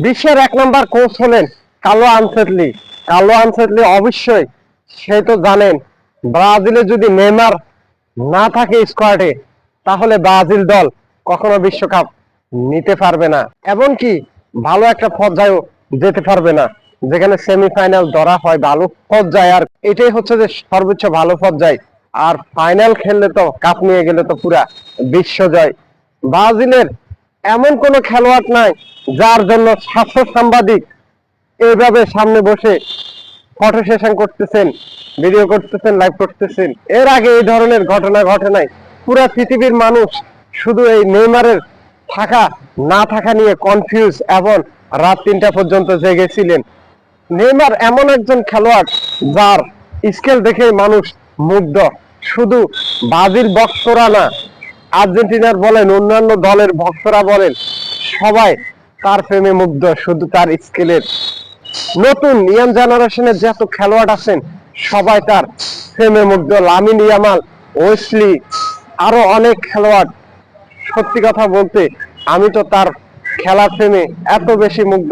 বিশ্বের 1 নম্বর কোচ হলেন Carlo Ancelotti. Carlo Ancelotti অবশ্যই সে তো জানেন ব্রাজিলে যদি নেইমার না থাকে স্কোয়াডে তাহলে ব্রাজিল দল কখনো বিশ্বকাপ নিতে পারবে না, এমনকি ভালো একটা পর্যায়েও যেতে পারবে না, যেখানে সেমিফাইনাল ধরা হয় ভালো পর্যায়ে। আর এটাই হচ্ছে যে সর্বোচ্চ ভালো পর্যায়। আর ফাইনাল খেললে তো কাপ নিয়ে গেলে তো পুরা বিশ্ব জয়। ব্রাজিলের এমন কোন খেলোয়াড় নাই যার জন্য 700 সাংবাদিক এইভাবে সামনে বসে ফটো সেশন করতেছেন, ভিডিও করতেছেন, লাইভ করতেছেন। এর আগে এই ধরনের ঘটনা ঘটে নাই। পুরা পৃথিবীর মানুষ শুধু এই নেইমারের থাকা না থাকা নিয়ে কনফিউজ এবং রাত 3টা পর্যন্ত জেগেছিলেন। নেইমার এমন একজন খেলোয়াড় যার স্কেল দেখেই মানুষ মুগ্ধ। শুধু ব্রাজিল ভক্তরা না, আর্জেন্টিনার বলেন, অন্যান্য দলের ভক্তরা বলেন, সবাই তার প্রেমে মুগ্ধ শুধু তার স্কেলের। নতুন ইয়াং জেনারেশনের যত খেলোয়াড় আছেন সবাই তার প্রেমে মুগ্ধ। লামিন ইয়ামাল, ওয়েসলি, আরো অনেক খেলোয়াড়। সত্যি কথা বলতে আমি তো তার খেলার প্রেমে এত বেশি মুগ্ধ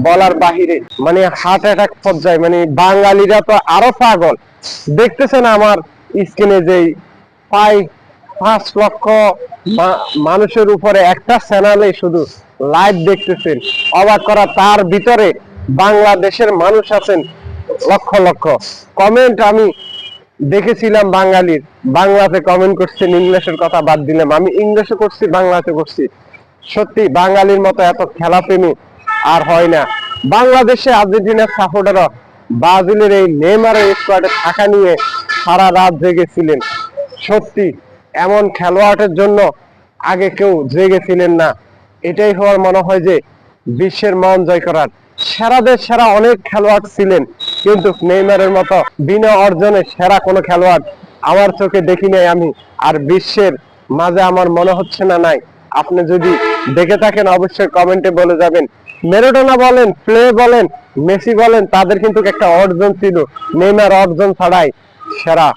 বলার বাহিরে, মানে হার্ট অ্যাটাক পর্যায়ে। মানে বাঙালিরা তো আরো পাগল। দেখতেছেন আমার স্ক্রিনে যেই 5 লক্ষ মানুষের উপরে একটা চ্যানেলে শুধু লাইভ দেখতেছেন, অবাক করা। তার ভিতরে বাংলাদেশের মানুষ আছেন লক্ষ লক্ষ। কমেন্ট আমি দেখেছিলাম বাঙালির, বাংলাতে কমেন্ট করছেন, ইংলিশের কথা বাদ দিলাম, আমি ইংলিশে করছি, বাংলাতে করছি। সত্যি বাঙালির মতো এত খেলাপ্রেমী আর হয় না। বাংলাদেশে আর্জেন্টিনার সাপোর্টাররা ব্রাজিলের এই নেইমারের স্কোয়াডে থাকা নিয়ে সারা রাত জেগেছিলেন। সত্যি এমন খেলোয়াড়ের জন্য আগে কেউ জেগেছিলেন না। এটাই হওয়ার মনে হয় যে বিশ্বের মন জয় করার। সেরাদের সেরা অনেক খেলোয়াড় ছিলেন, কিন্তু নেইমারের মতো বিনা অর্জনে সেরা কোনো খেলোয়াড় আমার চোখে দেখি নাই আমি। আর বিশ্বের মাঝে আমার মনে হচ্ছে না নাই। আপনি যদি দেখে থাকেন অবশ্যই কমেন্টে বলে যাবেন। ম্যারাডোনা বলেন, প্লে বলেন, মেসি বলেন, তাদের কিন্তু একটা অর্জন ছিল। নেইমার অর্জন ছাড়াই সেরা।